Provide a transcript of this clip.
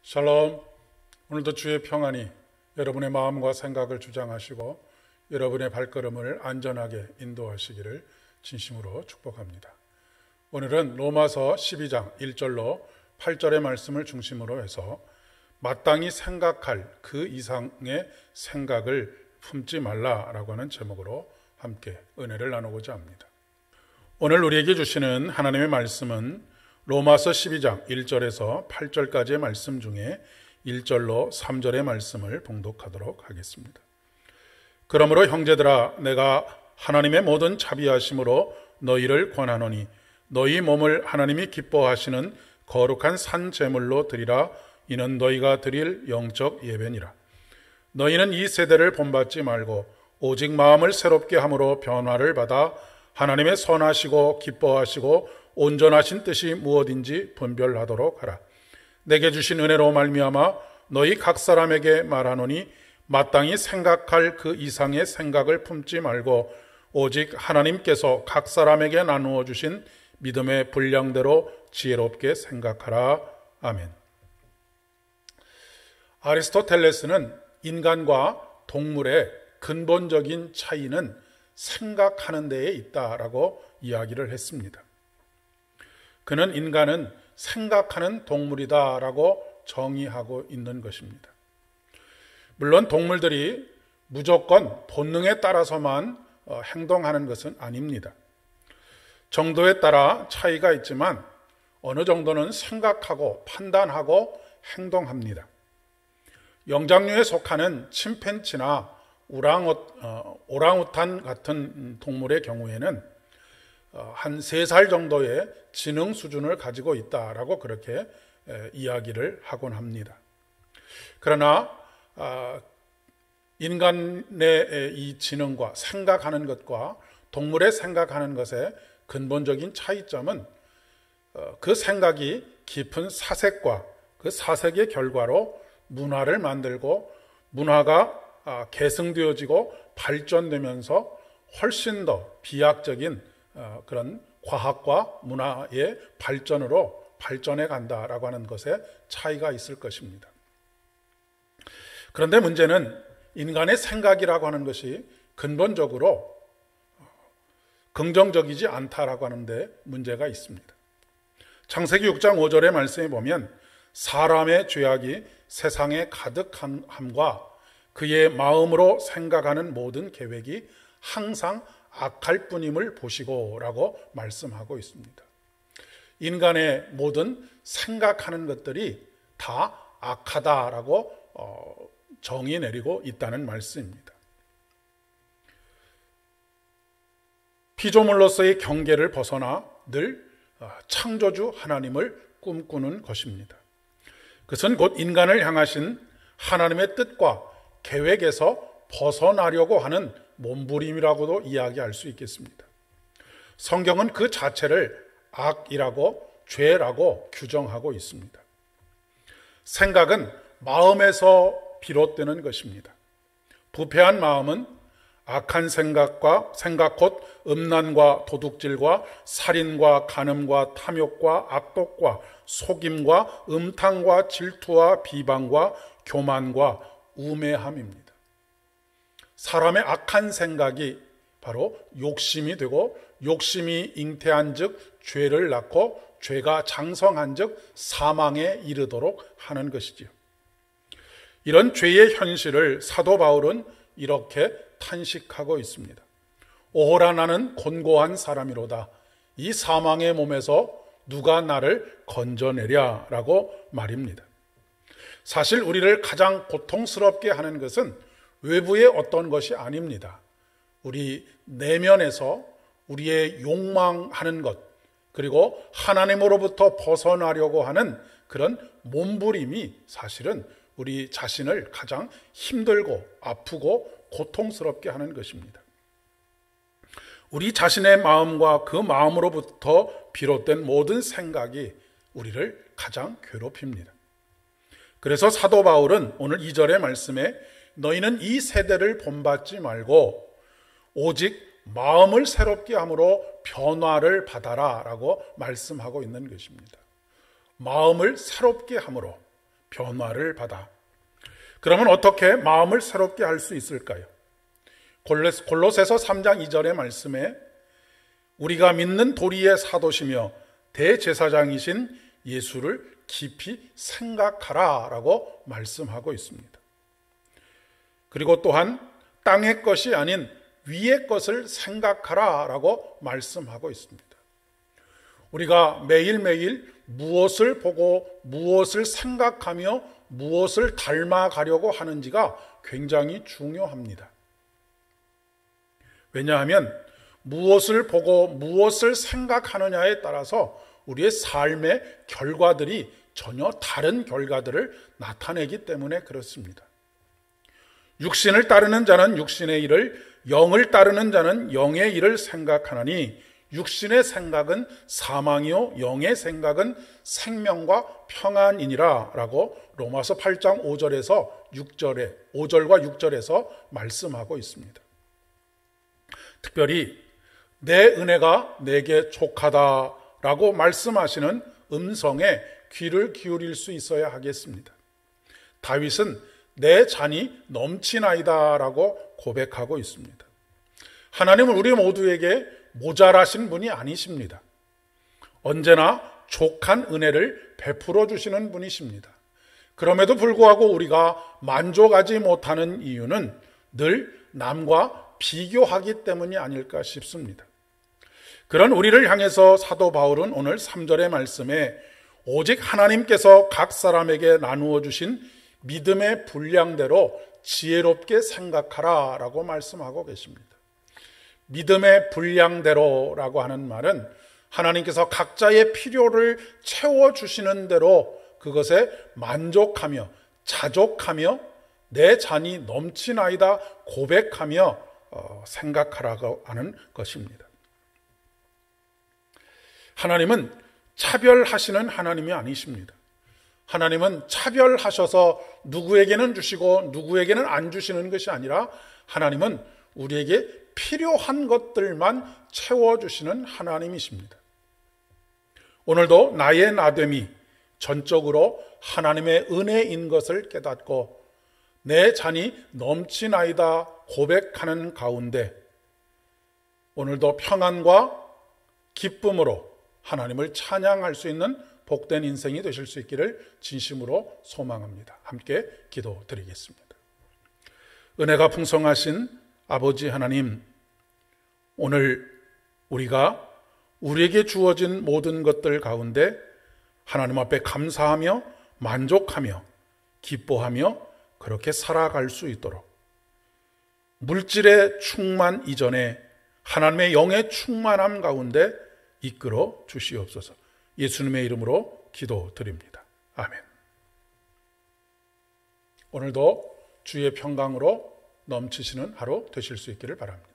샬롬. 오늘도 주의 평안이 여러분의 마음과 생각을 주장하시고 여러분의 발걸음을 안전하게 인도하시기를 진심으로 축복합니다. 오늘은 로마서 12장 1절로 8절의 말씀을 중심으로 해서 마땅히 생각할 그 이상의 생각을 품지 말라라고 하는 제목으로 함께 은혜를 나누고자 합니다. 오늘 우리에게 주시는 하나님의 말씀은 로마서 12장 1절에서 8절까지의 말씀 중에 1절로 3절의 말씀을 봉독하도록 하겠습니다. 그러므로 형제들아, 내가 하나님의 모든 자비하심으로 너희를 권하노니 너희 몸을 하나님이 기뻐하시는 거룩한 산 제물로 드리라. 이는 너희가 드릴 영적 예배니라. 너희는 이 세대를 본받지 말고 오직 마음을 새롭게 함으로 변화를 받아 하나님의 선하시고 기뻐하시고 온전하신 뜻이 무엇인지 분별하도록 하라. 내게 주신 은혜로 말미암아 너희 각 사람에게 말하노니 마땅히 생각할 그 이상의 생각을 품지 말고 오직 하나님께서 각 사람에게 나누어 주신 믿음의 분량대로 지혜롭게 생각하라. 아멘. 아리스토텔레스는 인간과 동물의 근본적인 차이는 생각하는 데에 있다라고 이야기를 했습니다. 그는 인간은 생각하는 동물이다라고 정의하고 있는 것입니다. 물론 동물들이 무조건 본능에 따라서만 행동하는 것은 아닙니다. 정도에 따라 차이가 있지만 어느 정도는 생각하고 판단하고 행동합니다. 영장류에 속하는 침팬지나 오랑우탄 같은 동물의 경우에는 한 3살 정도의 지능 수준을 가지고 있다라고 그렇게 이야기를 하곤 합니다. 그러나 인간의 이 지능과 생각하는 것과 동물의 생각하는 것의 근본적인 차이점은 그 생각이 깊은 사색과 그 사색의 결과로 문화를 만들고 문화가 계승되어지고 발전되면서 훨씬 더 비약적인 그런 과학과 문화의 발전으로 발전해 간다라고 하는 것에 차이가 있을 것입니다. 그런데 문제는 인간의 생각이라고 하는 것이 근본적으로 긍정적이지 않다라고 하는데 문제가 있습니다. 창세기 6장 5절의 말씀에 보면 사람의 죄악이 세상에 가득함과 그의 마음으로 생각하는 모든 계획이 항상 악할 뿐임을 보시고 라고 말씀하고 있습니다. 인간의 모든 생각하는 것들이 다 악하다라고 정의 내리고 있다는 말씀입니다. 피조물로서의 경계를 벗어나 늘 창조주 하나님을 꿈꾸는 것입니다. 그것은 곧 인간을 향하신 하나님의 뜻과 계획에서 벗어나려고 하는 몸부림이라고도 이야기할 수 있겠습니다. 성경은 그 자체를 악이라고 죄라고 규정하고 있습니다. 생각은 마음에서 비롯되는 것입니다. 부패한 마음은 악한 생각 곧 음란과 도둑질과 살인과 간음과 탐욕과 악독과 속임과 음탕과 질투와 비방과 교만과 우매함입니다. 사람의 악한 생각이 바로 욕심이 되고 욕심이 잉태한 즉 죄를 낳고 죄가 장성한 즉 사망에 이르도록 하는 것이지요. 이런 죄의 현실을 사도 바울은 이렇게 탄식하고 있습니다. 오호라, 나는 곤고한 사람이로다. 이 사망의 몸에서 누가 나를 건져내랴 라고 말입니다. 사실 우리를 가장 고통스럽게 하는 것은 외부의 어떤 것이 아닙니다. 우리 내면에서 우리의 욕망하는 것, 그리고 하나님으로부터 벗어나려고 하는 그런 몸부림이 사실은 우리 자신을 가장 힘들고 아프고 고통스럽게 하는 것입니다. 우리 자신의 마음과 그 마음으로부터 비롯된 모든 생각이 우리를 가장 괴롭힙니다. 그래서 사도 바울은 오늘 2절의 말씀에 너희는 이 세대를 본받지 말고 오직 마음을 새롭게 함으로 변화를 받아라 라고 말씀하고 있는 것입니다. 마음을 새롭게 함으로 변화를 받아. 그러면 어떻게 마음을 새롭게 할 수 있을까요? 골로새서 3장 2절의 말씀에 우리가 믿는 도리의 사도시며 대제사장이신 예수를 깊이 생각하라 라고 말씀하고 있습니다. 그리고 또한 땅의 것이 아닌 위의 것을 생각하라 라고 말씀하고 있습니다. 우리가 매일매일 무엇을 보고 무엇을 생각하며 무엇을 닮아가려고 하는지가 굉장히 중요합니다. 왜냐하면 무엇을 보고 무엇을 생각하느냐에 따라서 우리의 삶의 결과들이 전혀 다른 결과들을 나타내기 때문에 그렇습니다. 육신을 따르는 자는 육신의 일을, 영을 따르는 자는 영의 일을 생각하나니 육신의 생각은 사망이요 영의 생각은 생명과 평안이니라 라고 로마서 8장 5절과 6절에서 말씀하고 있습니다. 특별히 내 은혜가 내게 족하다라고 말씀하시는 음성에 귀를 기울일 수 있어야 하겠습니다. 다윗은 내 잔이 넘치나이다라고 고백하고 있습니다. 하나님은 우리 모두에게 모자라신 분이 아니십니다. 언제나 족한 은혜를 베풀어 주시는 분이십니다. 그럼에도 불구하고 우리가 만족하지 못하는 이유는 늘 남과 비교하기 때문이 아닐까 싶습니다. 그런 우리를 향해서 사도 바울은 오늘 3절의 말씀에 오직 하나님께서 각 사람에게 나누어 주신 믿음의 분량대로 지혜롭게 생각하라 라고 말씀하고 계십니다. 믿음의 분량대로라고 하는 말은 하나님께서 각자의 필요를 채워주시는 대로 그것에 만족하며 자족하며 내 잔이 넘치나이다 고백하며 생각하라고 하는 것입니다. 하나님은 차별하시는 하나님이 아니십니다. 하나님은 차별하셔서 누구에게는 주시고 누구에게는 안 주시는 것이 아니라 하나님은 우리에게 필요한 것들만 채워주시는 하나님이십니다. 오늘도 나의 나됨이 전적으로 하나님의 은혜인 것을 깨닫고 내 잔이 넘치나이다 고백하는 가운데 오늘도 평안과 기쁨으로 하나님을 찬양할 수 있는 복된 인생이 되실 수 있기를 진심으로 소망합니다. 함께 기도드리겠습니다. 은혜가 풍성하신 아버지 하나님, 오늘 우리가 우리에게 주어진 모든 것들 가운데 하나님 앞에 감사하며 만족하며 기뻐하며 그렇게 살아갈 수 있도록 물질의 충만 이전에 하나님의 영의 충만함 가운데 이끌어 주시옵소서. 예수님의 이름으로 기도드립니다. 아멘. 오늘도 주의 평강으로 넘치시는 하루 되실 수 있기를 바랍니다.